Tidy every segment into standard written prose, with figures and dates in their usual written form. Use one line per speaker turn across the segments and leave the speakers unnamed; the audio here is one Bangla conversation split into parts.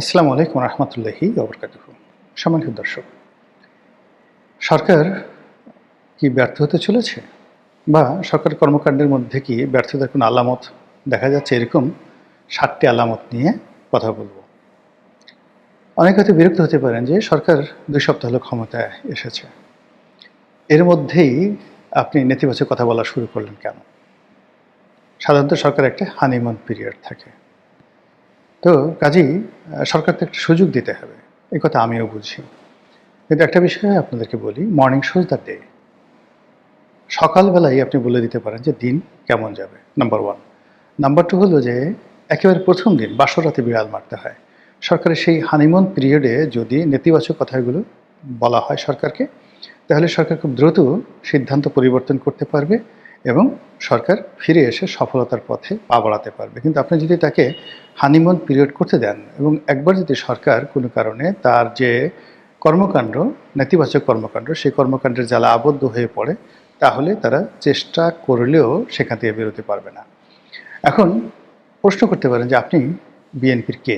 আসসালামু আলাইকুম রহমতুল্লাহি ওবরকাতুহ। সম্মানিত দর্শক, সরকার কি ব্যর্থ হতে চলেছে, বা সরকার কর্মকাণ্ডের মধ্যে কি ব্যর্থতার কোনো আলামত দেখা যাচ্ছে? এরকম 7টি আলামত নিয়ে কথা বলবো। অনেকে হয়তো বিরক্ত হতে পারেন যে সরকার 2 সপ্তাহ হলো ক্ষমতায় এসেছে, এর মধ্যেই আপনি নেতিবাচক কথা বলা শুরু করলেন কেন? সাধারণত সরকার একটা হানিমুন পিরিয়ড থাকে, তো কাজেই সরকারকে একটা সুযোগ দিতে হবে, এই কথা আমিও বুঝি। কিন্তু একটা বিষয় আপনাদেরকে বলি, মর্নিং শোজ দ্য ডে। সকালবেলায় আপনি বলে দিতে পারেন যে দিন কেমন যাবে, নাম্বার 1। নাম্বার 2 হলো যে একেবারে প্রথম দিন বাসরাতে বিড়াল মারতে হয়। সরকারের সেই হানিমুন পিরিয়ডে যদি নেতিবাচক কথাগুলো বলা হয় সরকারকে, তাহলে সরকার খুব দ্রুত সিদ্ধান্ত পরিবর্তন করতে পারবে এবং সরকার ফিরে এসে সফলতার পথে পা বাড়াতে পারবে। কিন্তু আপনি যদি তাকে হানিমুন পিরিয়ড করতে দেন এবং একবার যদি সরকার কোনো কারণে তার যে কর্মকাণ্ড, নেতিবাচক কর্মকাণ্ড, সেই কর্মকাণ্ডের জ্বালা আবদ্ধ হয়ে পড়ে, তাহলে তারা চেষ্টা করলেও সেখান থেকে বেরোতে পারবে না। এখন প্রশ্ন করতে পারেন যে আপনি বিএনপির কে?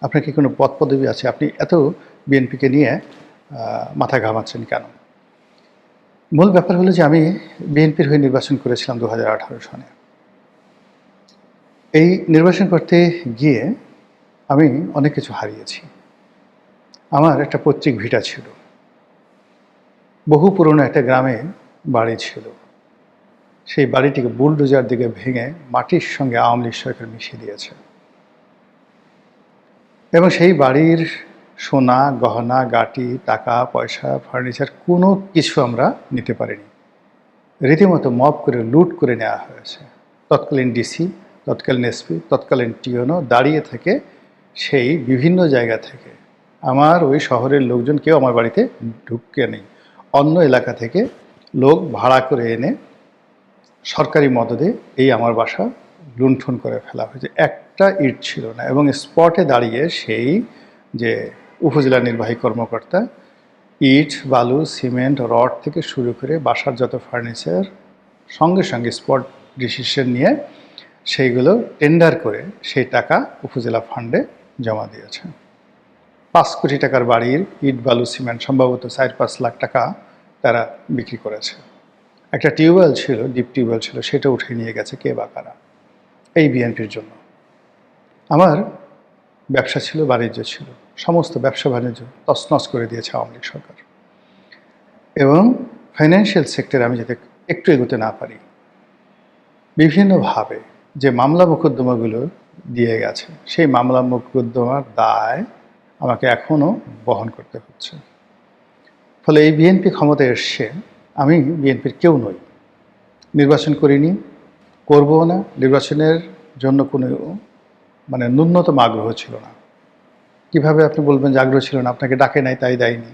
আপনার কি কোনো পদ পদবি আছে? আপনি এত বিএনপিকে নিয়ে মাথা ঘামাচ্ছেন কেন? মূল ব্যাপার হলো যে আমি বিএনপির হয়ে নির্বাচন করেছিলাম 2018 সনে। এই নির্বাচন করতে গিয়ে আমি অনেক কিছু হারিয়েছি। আমার একটা পৈতৃক ভিটা ছিল। বহু পুরনো একটা গ্রামে বাড়ি ছিল। সেই বাড়িটিকে বুলডোজার দিকে ভেঙে মাটির সঙ্গে আওয়ামী লীগ সরকার মিশিয়ে দিয়েছে। এবং সেই বাড়ির সোনা, গহনা, গাটি, টাকা, পয়সা, ফার্নিচার কোনো কিছু আমরা নিতে পারিনি। রীতিমতো মব করে লুট করে নেওয়া হয়েছে। তৎকালীন ডিসি, তৎকালীন এসপি, তৎকালীন টিওনো দাঁড়িয়ে থেকে সেই বিভিন্ন জায়গা থেকে আমার ওই শহরের লোকজন কেউ আমার বাড়িতে ঢুকে নেই। অন্য এলাকা থেকে লোক ভাড়া করে এনে সরকারি মদদে এই আমার বাসা লুণ্ঠন করে ফেলা হয়েছে। একটা ইট ছিল না, এবং স্পটে দাঁড়িয়ে সেই যে উপজেলা নির্বাহী কর্মকর্তা ইট, বালু, সিমেন্ট, রড থেকে শুরু করে বাসার যত ফার্নিচার সঙ্গে সঙ্গে স্পট ডিসিশন নিয়ে সেইগুলো টেন্ডার করে সেই টাকা উপজেলা ফান্ডে জমা দিয়েছে। 5 কোটি টাকার বাড়ির ইট, বালু, সিমেন্ট সম্ভবত 4-5 লাখ টাকা তারা বিক্রি করেছে। একটা টিউবওয়েল ছিল, ডিপ টিউবওয়েল ছিল, সেটা উঠে নিয়ে গেছে কে বা কারা, এই বিএনপির জন্য। আমার ব্যবসা ছিল, বাণিজ্য ছিল, সমস্ত ব্যবসা বাণিজ্য তছনছ করে দিয়েছে আওয়ামী লীগ সরকার। এবং ফাইন্যান্সিয়াল সেক্টরে আমি যাতে একটু এগোতে না পারি, বিভিন্নভাবে যে মামলা মোকদ্দমাগুলো দিয়ে গেছে, সেই মামলা মোকদ্দমার দায় আমাকে এখনও বহন করতে হচ্ছে। ফলে এই বিএনপি ক্ষমতায় এসছে, আমি বিএনপির কেউ নই, নির্বাচন করিনি, করবও না। নির্বাচনের জন্য কোনো ন্যূনতম আগ্রহ ছিল না। কিভাবে আপনি বলবেন যে আগ্রহ ছিল না? আপনাকে ডাকে নাই তাই দেয়নি।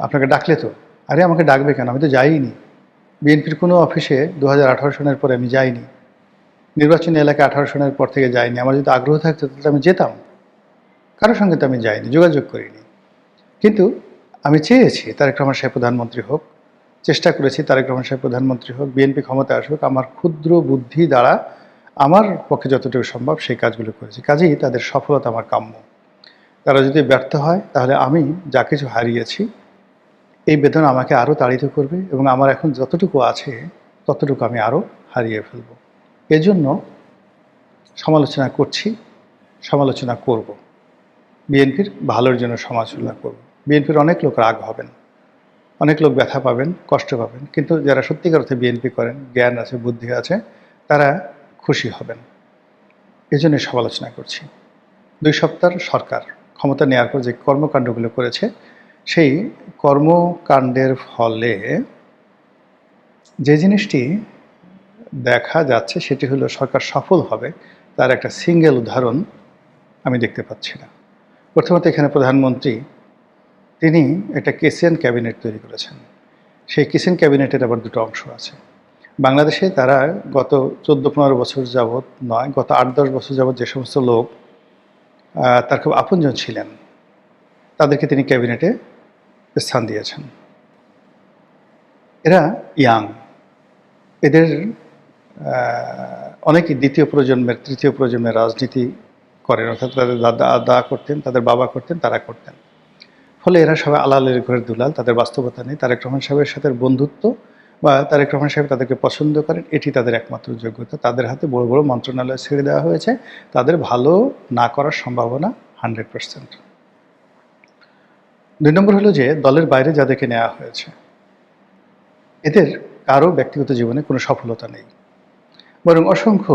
আপনাকে ডাকলে তো, আরে আমাকে ডাকবে কেন? আমি তো যাইনি বিএনপির কোনো অফিসে 2018 সনের পরে আমি যাইনি। নির্বাচনী এলাকায় 18 সনের পর থেকে যাইনি। আমার যদি আগ্রহ থাকতো তাহলে আমি যেতাম। কারোর সঙ্গে তো আমি যাইনি, যোগাযোগ করিনি। কিন্তু আমি চেয়েছি তারেক রহমান সাহেব প্রধানমন্ত্রী হোক, চেষ্টা করেছি তারেক রহমান সাহেব প্রধানমন্ত্রী হোক, বিএনপি ক্ষমতায় আসুক। আমার ক্ষুদ্র বুদ্ধি দ্বারা আমার পক্ষে যতটুকু সম্ভব সেই কাজগুলো করেছি। কাজেই তাদের সফলতা আমার কাম্য। তারা যদি ব্যর্থ হয় তাহলে আমি যা কিছু হারিয়েছি এই বেদনা আমাকে আরও তাড়িত করবে, এবং আমার এখন যতটুকু আছে ততটুকু আমি আরও হারিয়ে ফেলব। এজন্য সমালোচনা করছি, সমালোচনা করব, বিএনপির ভালোর জন্য সমালোচনা করব। বিএনপির অনেক লোক রাগ হবেন, অনেক লোক ব্যথা পাবেন, কষ্ট পাবেন, কিন্তু যারা সত্যিকার অর্থে বিএনপি করেন, জ্ঞান আছে, বুদ্ধি আছে, তারা খুশি হবেন। এজন্য সমালোচনা করছি। 2 সপ্তাহ সরকার ক্ষমতা নেওয়ার পর যে কর্মকাণ্ডগুলো করেছে, সেই কর্মকাণ্ডের ফলে যে জিনিসটি দেখা যাচ্ছে সেটি হলো সরকার সফল হবে, তার একটা সিঙ্গেল উদাহরণ আমি দেখতে পাচ্ছি না। প্রথমত এখানে প্রধানমন্ত্রী তিনি একটা কেসিয়ান ক্যাবিনেট তৈরি করেছেন। সেই কেসিয়ান ক্যাবিনেটের আবার 2টো অংশ আছে। বাংলাদেশে তারা গত 14-15 বছর যাবৎ নয়, গত 8-10 বছর যাবৎ যে সমস্ত লোক তার খুব আপনজন ছিলেন, তাদেরকে তিনি ক্যাবিনেটে স্থান দিয়েছেন। এরা ইয়াং, এদের অনেকেই দ্বিতীয় প্রজন্মের, তৃতীয় প্রজন্মের রাজনীতি করেন, অর্থাৎ তাদের দাদা করতেন, তাদের বাবা করতেন, তারা করতেন। ফলে এরা সবাই আলালের ঘরের দুলাল, তাদের বাস্তবতা নেই। তারেক রহমান সাহেবের সাথে বন্ধুত্ব বা তারেক রহমান সাহেব তাদেরকে পছন্দ করেন, এটি তাদের একমাত্র যোগ্যতা। তাদের হাতে বড় বড় মন্ত্রণালয় ছেড়ে দেওয়া হয়েছে, তাদের ভালো না করার সম্ভাবনা 100%। 2 নম্বর হলো যে দলের বাইরে যাদেরকে নেওয়া হয়েছে এদের কারো ব্যক্তিগত জীবনে কোনো সফলতা নেই, বরং অসংখ্য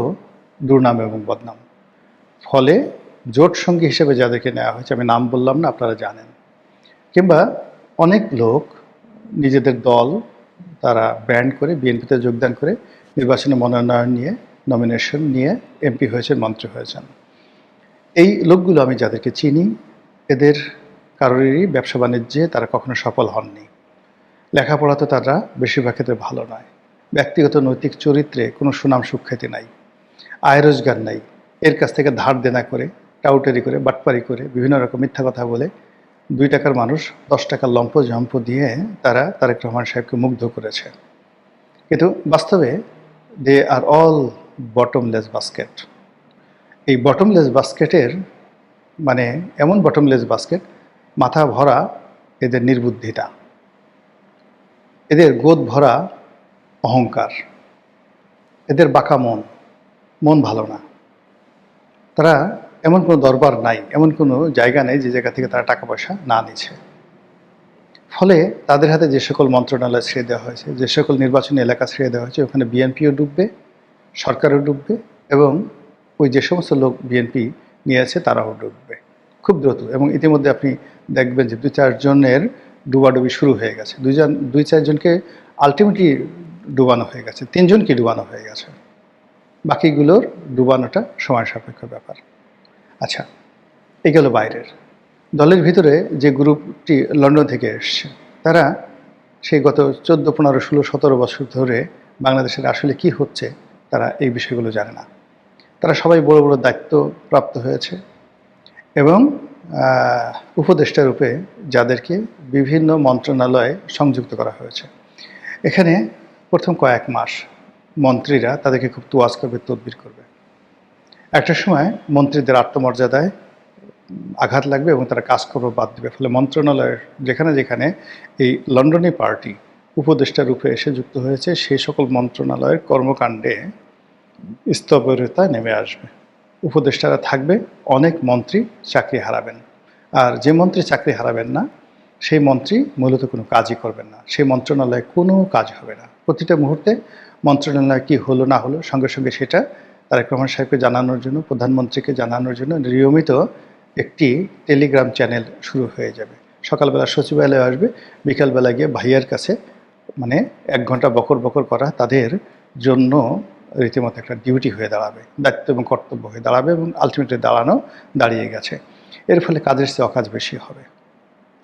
দুর্নাম এবং বদনাম। ফলে জোট সঙ্গী হিসেবে যাদেরকে নেওয়া হয়েছে, আমি নাম বললাম না, আপনারা জানেন, কিংবা অনেক লোক নিজেদের দল তারা ব্যান্ড করে বিএনপিতে যোগদান করে নির্বাচনে মনোনয়ন নিয়ে, নমিনেশন নিয়ে এমপি হয়েছেন, মন্ত্রী হয়েছেন। এই লোকগুলো আমি যাদেরকে চিনি, এদের কারোরই ব্যবসা বাণিজ্যে তারা কখনো সফল হননি। লেখাপড়া তো তারা বেশিরভাগ ক্ষেত্রে ভালো নয়। ব্যক্তিগত নৈতিক চরিত্রে কোনো সুনাম সুখ্যাতি নাই, আয় রোজগার নাই। এর কাছ থেকে ধার দেনা করে, টাউটারি করে, বাটপারি করে, বিভিন্ন রকম মিথ্যা কথা বলে 2 টাকার মানুষ 10 টাকার লম্প জম্প দিয়ে তারা তারেক রহমান সাহেবকে মুগ্ধ করেছে। কিন্তু বাস্তবে দে আর অল বটমলেস বাস্কেট। এই বটমলেস বাস্কেটের মানে এমন বটমলেস বাস্কেট, মাথা ভরা এদের নির্বুদ্ধিতা, এদের গোদ ভরা অহংকার, এদের বাঁকা মন ভালো না। তারা এমন কোনো দরবার নাই, এমন কোনো জায়গা নেই যে জায়গা থেকে তারা টাকা পয়সা না নিচ্ছে। ফলে তাদের হাতে যে সকল মন্ত্রণালয় ছেড়ে দেওয়া হয়েছে, যে সকল নির্বাচনী এলাকা ছেড়ে দেওয়া হয়েছে, ওখানে বিএনপিও ডুববে, সরকারও ডুববে, এবং ওই যে সমস্ত লোক বিএনপি নিয়ে আছে তারাও ডুববে খুব দ্রুত। এবং ইতিমধ্যে আপনি দেখবেন যে 2-4 জনের ডুবাডুবি শুরু হয়ে গেছে। 2-4 জনকে আলটিমেটলি ডুবানো হয়ে গেছে, 3 জনকে ডুবানো হয়ে গেছে। বাকিগুলোর ডুবানোটা সময় সাপেক্ষ ব্যাপার। আচ্ছা, এই গেল বাইরের। দলের ভিতরে যে গ্রুপটি লন্ডন থেকে এসছে, তারা সেই গত 14, 15, 16, 17 বছর ধরে বাংলাদেশের আসলে কি হচ্ছে তারা এই বিষয়গুলো জানে না। তারা সবাই বড় বড় দায়িত্ব প্রাপ্ত হয়েছে এবং উপদেষ্টা রূপে যাদেরকে বিভিন্ন মন্ত্রণালয়ে সংযুক্ত করা হয়েছে, এখানে প্রথম কয়েক মাস মন্ত্রীরা তাদেরকে খুব তোয়াজ করবে, তদবির করবে। একটা সময় মন্ত্রীদের আত্মমর্যাদায় আঘাত লাগবে এবং তারা কাজকর্ম বাদ দেবে। ফলে মন্ত্রণালয়ের যেখানে যেখানে এই লন্ডনী পার্টি উপদেষ্টা রূপে এসে যুক্ত হয়েছে, সেই সকল মন্ত্রণালয়ের কর্মকাণ্ডে স্থবিরতা নেমে আসবে। উপদেষ্টারা থাকবে, অনেক মন্ত্রী চাকরি হারাবেন। আর যে মন্ত্রী চাকরি হারাবেন না, সেই মন্ত্রী মূলত কোনো কাজই করবেন না, সেই মন্ত্রণালয়ে কোনো কাজ হবে না। প্রতিটা মুহূর্তে মন্ত্রণালয় কি হলো না হলো সঙ্গে সঙ্গে সেটা তারেক রহমান সাহেবকে জানানোর জন্য, প্রধানমন্ত্রীকে জানানোর জন্য নিয়মিত একটি টেলিগ্রাম চ্যানেল শুরু হয়ে যাবে। সকালবেলা সচিবালয়ে আসবে, বিকালবেলা গিয়ে ভাইয়ার কাছে 1 ঘন্টা বকর বকর করা তাদের জন্য রীতিমতো একটা ডিউটি হয়ে দাঁড়াবে, দায়িত্ব এবং কর্তব্য হয়ে দাঁড়াবে, এবং আলটিমেটলি দাঁড়িয়ে গেছে। এর ফলে কাজের চেয়ে অকাজ বেশি হবে,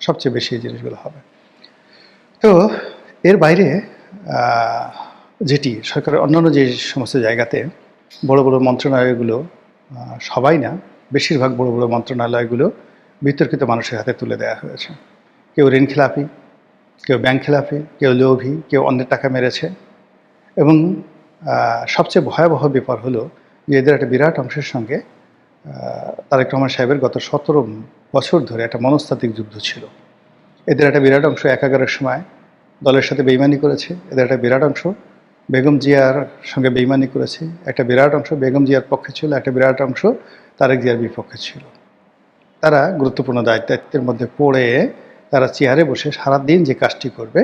সবচেয়ে বেশি এই জিনিসগুলো হবে। তো এর বাইরে যেটি সরকারের অন্যান্য যে সমস্ত জায়গাতে বড় বড় মন্ত্রণালয়গুলো, সবাই না, বেশিরভাগ বড় বড় মন্ত্রণালয়গুলো বিতর্কিত মানুষের হাতে তুলে দেওয়া হয়েছে। কেউ ঋণ খেলাপি, কেউ ব্যাংক খেলাপি, কেউ লোভী, কেউ অন্যের টাকা মেরেছে। এবং সবচেয়ে ভয়াবহ ব্যাপার হলো যে এদের একটা বিরাট অংশের সঙ্গে তারেক রহমান সাহেবের গত 17 বছর ধরে একটা মনস্তাত্ত্বিক যুদ্ধ ছিল। এদের একটা বিরাট অংশ একাগারের সময় দলের সাথে বেইমানি করেছে, এদের একটা বিরাট অংশ বেগম জিয়ার সঙ্গে বেইমানি করেছে, একটা বিরাট অংশ বেগম জিয়ার পক্ষে ছিল, একটা বিরাট অংশ তারেক জিয়ার বিপক্ষে ছিল। তারা গুরুত্বপূর্ণ দায়িত্বের মধ্যে পড়ে তারা চেয়ারে বসে সারাদিন যে কাজটি করবে,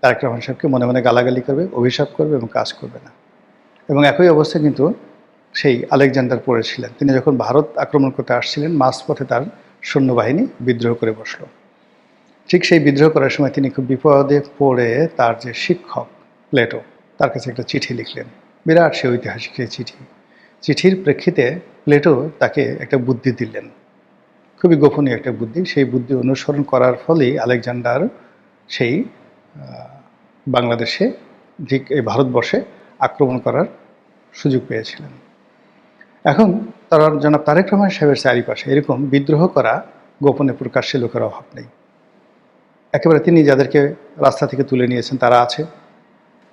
তারেক রহমান সাহেবকে মনে মনে গালাগালি করবে, অভিশাপ করবে এবং কাজ করবে না। এবং একই অবস্থা কিন্তু সেই আলেকজান্ডার পড়েছিলেন। তিনি যখন ভারত আক্রমণ করতে আসছিলেন, মাঝপথে তার সৈন্যবাহিনী বিদ্রোহ করে বসলো। ঠিক সেই বিদ্রোহ করার সময় তিনি খুব বিপদে পড়ে তার যে শিক্ষক প্লেটো, তার কাছে একটা চিঠি লিখলেন, বিরাট সে ঐতিহাসিক চিঠি। চিঠির প্রেক্ষিতে প্লেটো তাকে একটা বুদ্ধি দিলেন, খুবই গোপনীয় একটা বুদ্ধি। সেই বুদ্ধি অনুসরণ করার ফলেই আলেকজান্ডার সেই বাংলাদেশে, ঠিক এই ভারতবর্ষে আক্রমণ করার সুযোগ পেয়েছিলেন। এখন তারা জনাব তারেক রহমান সাহেবের চারিপাশে এরকম বিদ্রোহ করা গোপনে প্রকাশ্যে লোকের অভাব নেই। একেবারে তিনি যাদেরকে রাস্তা থেকে তুলে নিয়েছেন তারা আছে,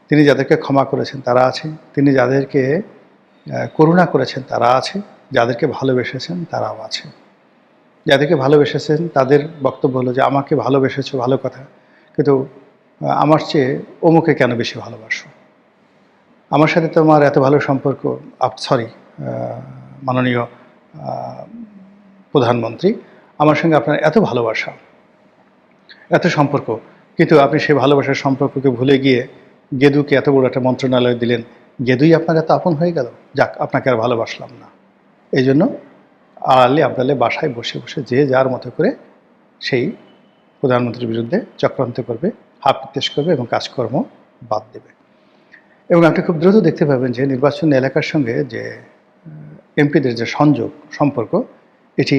তিনি যাদেরকে ক্ষমা করেছেন তারা আছে, তিনি যাদেরকে করুণা করেছেন তারা আছে, যাদেরকে ভালোবেসেছেন তারাও আছে। যাদেরকে ভালোবেসেছেন তাদের বক্তব্য হলো যে আমাকে ভালোবেসেছো ভালো কথা, কিন্তু আমার চেয়ে অমুকে কেন বেশি ভালোবাসো? আমার সাথে তো আমার এত ভালো সম্পর্ক, সরি মাননীয় প্রধানমন্ত্রী, আমার সঙ্গে আপনার এত ভালোবাসা, এত সম্পর্ক, কিন্তু আপনি সেই ভালোবাসার সম্পর্ককে ভুলে গিয়ে গেদুকে এত বড় একটা মন্ত্রণালয় দিলেন, গেদুই আপনার এত আপন হয়ে গেল, যাক আপনাকে আর ভালোবাসলাম না। এই জন্য আড়ালে আবডালে বাসায় বসে বসে যে যার মতো করে সেই প্রধানমন্ত্রীর বিরুদ্ধে চক্রান্ত করবে, হাত নির্দেশ করবে এবং কাজকর্ম বাদ দেবে। এবং আপনি খুব দ্রুত দেখতে পাবেন যে নির্বাচনী এলাকার সঙ্গে যে এমপিদের যে সম্পর্ক এটি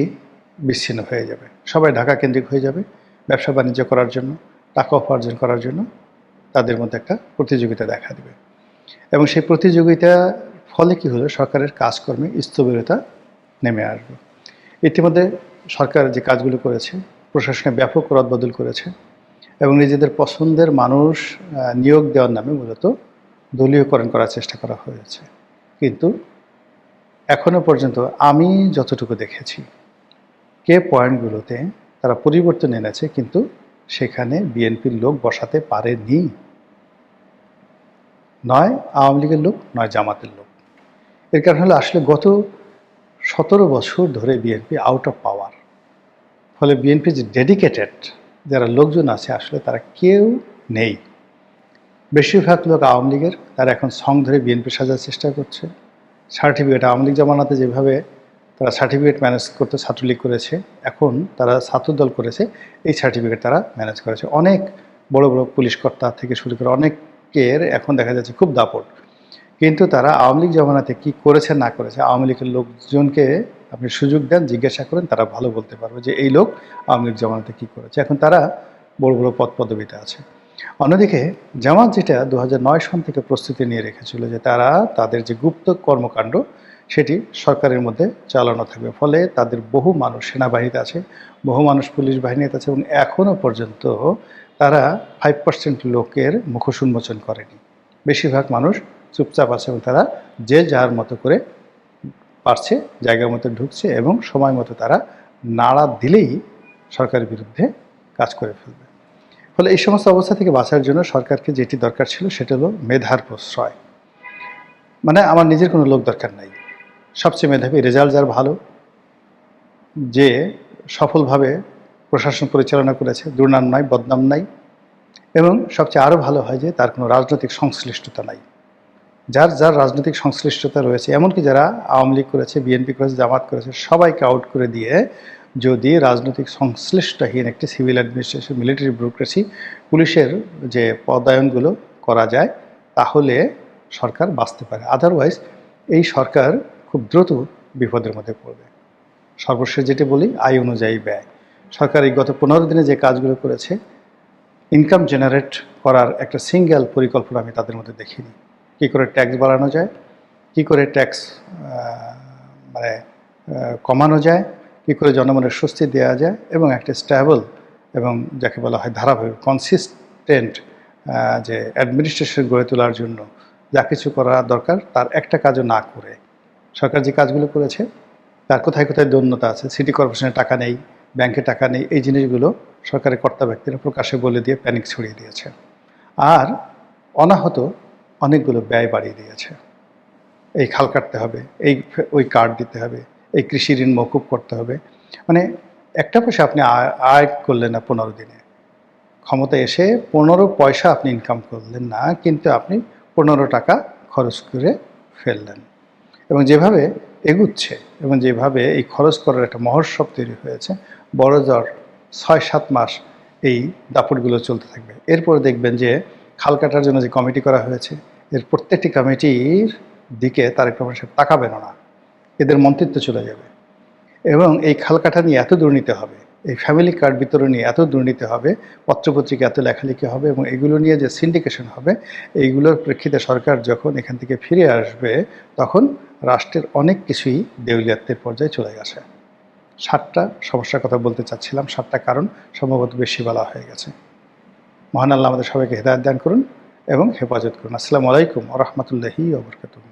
বিচ্ছিন্ন হয়ে যাবে। সবাই ঢাকা কেন্দ্রিক হয়ে যাবে ব্যবসা বাণিজ্য করার জন্য, টাকা উপার্জন করার জন্য। তাদের মধ্যে একটা প্রতিযোগিতা দেখা দেবে এবং সেই প্রতিযোগিতার ফলে কী হলো, সরকারের কাজকর্মে স্থবিরতা নেমে আসবে। ইতিমধ্যে সরকার যে কাজগুলো করেছে, প্রশাসনে ব্যাপক রদবদল করেছে এবং নিজেদের পছন্দের মানুষ নিয়োগ দেওয়ার নামে মূলত দলীয়করণ করার চেষ্টা করা হয়েছে। কিন্তু এখনও পর্যন্ত আমি যতটুকু দেখেছি, পয়েন্টগুলোতে তারা পরিবর্তন এনেছে, কিন্তু সেখানে বিএনপির লোক বসাতে পারেনি। নয় আওয়ামী লীগের লোক, নয় জামাতের লোক। এর কারণ হলো আসলে গত 17 বছর ধরে বিএনপি আউট অফ পাওয়ার। ফলে বিএনপি যে ডেডিকেটেড যারা লোকজন আছে আসলে তারা কেউ নেই। বেশিরভাগ লোক আওয়ামী লীগের, তারা এখন সং ধরে বিএনপি সাজার চেষ্টা করছে। সার্টিফিকেট আওয়ামী লীগ জামানাতে যেভাবে তারা সার্টিফিকেট ম্যানেজ করতে ছাত্রলীগ করেছে, এখন তারা ছাত্রদল করেছে, এই সার্টিফিকেট তারা ম্যানেজ করেছে। অনেক বড় বড় পুলিশ কর্তা থেকে শুরু করে অনেকের এখন দেখা যাচ্ছে খুব দাপট, কিন্তু তারা আওয়ামী লীগ জামানাতে কী করেছে না করেছে, আওয়ামী লীগের লোকজনকে আপনি সুযোগ দেন, জিজ্ঞাসা করেন, তারা ভালো বলতে পারবে যে এই লোক আওয়ামী লীগ জামানাতে কী করেছে। এখন তারা বড় বড় পদ পদবিতে আছে। অন্যদিকে জামাত যেটা 2009 সন থেকে প্রস্তুতি নিয়ে রেখেছিল যে তারা তাদের যে গুপ্ত কর্মকাণ্ড সেটি সরকারের মধ্যে চালানো থাকবে। ফলে তাদের বহু মানুষ সেনাবাহিনীতে আছে, বহু মানুষ পুলিশ বাহিনীতে আছে এবং এখনও পর্যন্ত তারা 5% লোকের মুখোশ উন্মোচন করেনি। বেশিরভাগ মানুষ চুপচাপ আছে এবং তারা যে যার মতো করে পারছে জায়গার মতো ঢুকছে এবং সময় মতো তারা নাড়া দিলেই সরকারের বিরুদ্ধে কাজ করে ফেলবে। ফলে এই সমস্ত অবস্থা থেকে বাঁচার জন্য সরকারকে যেটি দরকার ছিল সেটা হলো মেধার প্রশ্রয়। মানে আমার নিজের কোনো লোক দরকার নাই, সবচেয়ে মেধাবী, রেজাল্ট যার ভালো, যে সফলভাবে প্রশাসন পরিচালনা করেছে, দুর্নাম নাই, বদনাম নাই, এবং সবচেয়ে আরও ভালো হয় যে তার কোনো রাজনৈতিক সংশ্লিষ্টতা নাই। যার যার রাজনৈতিক সংশ্লিষ্টতা রয়েছে, এমনকি যারা আওয়ামী লীগ করেছে, বিএনপি করেছে, জামাত করেছে, সবাইকে আউট করে দিয়ে যদি রাজনৈতিক সংশ্লিষ্টহীন একটি সিভিল অ্যাডমিনিস্ট্রেশন, মিলিটারি ব্যুরোক্রেসি, পুলিশের যে পদায়নগুলো করা যায়, তাহলে সরকার বাঁচতে পারে। আদারওয়াইজ এই সরকার খুব দ্রুত বিপদের মধ্যে পড়বে। সর্বশেষ যেটি বলি, আয় অনুযায়ী ব্যয়। সরকার এই গত 15 দিনে যে কাজগুলো করেছে, ইনকাম জেনারেট করার একটা সিঙ্গেল পরিকল্পনা আমি তাদের মধ্যে দেখিনি। কী করে ট্যাক্স বাড়ানো যায়, কী করে ট্যাক্স কমানো যায়, কী করে জনগণের স্বস্তি দেওয়া যায় এবং একটা স্ট্যাবল এবং যাকে বলা হয় ধারাবাহিক কনসিস্টেন্ট যে অ্যাডমিনিস্ট্রেশন গড়ে তোলার জন্য যা কিছু করা দরকার তার একটা কাজও না করে সরকার যে কাজগুলো করেছে তার কোথায় কোথায় দৈন্যতা আছে, সিটি কর্পোরেশনের টাকা নেই, ব্যাংকে টাকা নেই, এই জিনিসগুলো সরকারের কর্তা ব্যক্তিরা প্রকাশ্যে বলে দিয়ে প্যানিক ছড়িয়ে দিয়েছে। আর অনাহত অনেকগুলো ব্যয় বাড়িয়ে দিয়েছে। এই খাল কাটতে হবে, ওই কার্ড দিতে হবে, এই কৃষি ঋণ মকুব করতে হবে। মানে একটা পয়সা আপনি আয় করলেন না 15 দিনে, ক্ষমতায় এসে 15 পয়সা আপনি ইনকাম করলেন না, কিন্তু আপনি 15 টাকা খরচ করে ফেললেন। এবং যেভাবে এগুচ্ছে এবং যেভাবে এই খরচ করার একটা মহোৎসব তৈরি হয়েছে, বড় জোর 6-7 মাস এই দাপটগুলো চলতে থাকবে। এরপরে দেখবেন যে খাল কাটার জন্য যে কমিটি করা হয়েছে, এর প্রত্যেকটি কমিটির দিকে তারেক রহমান সাহেব তাকাবেন না, এদের মন্ত্রিত্ব চলে যাবে। এবং এই খাল কাটা নিয়ে এত দুর্নীতি হবে, এই ফ্যামিলি কার্ড বিতরণ নিয়ে এত দুর্নীতি হবে, পত্রপত্রিকা এত লেখালেখি হবে এবং এগুলো নিয়ে যে সিন্ডিকেশন হবে, এইগুলোর প্রেক্ষিতে সরকার যখন এখান থেকে ফিরে আসবে তখন রাষ্ট্রের অনেক কিছুই দেউলিয়াত্বের পর্যায়ে চলে গেছে। 7টা সমস্যার কথা বলতে চাচ্ছিলাম, 7টা কারণ, সম্ভবত বেশি বলা হয়ে গেছে। মহান আল্লাহ আমাদের সবাইকে হেদায়েত দান করুন এবং হেফাজত করুন। আসসালামু আলাইকুম ওয়া রাহমাতুল্লাহি ওয়া বারাকাতুহু।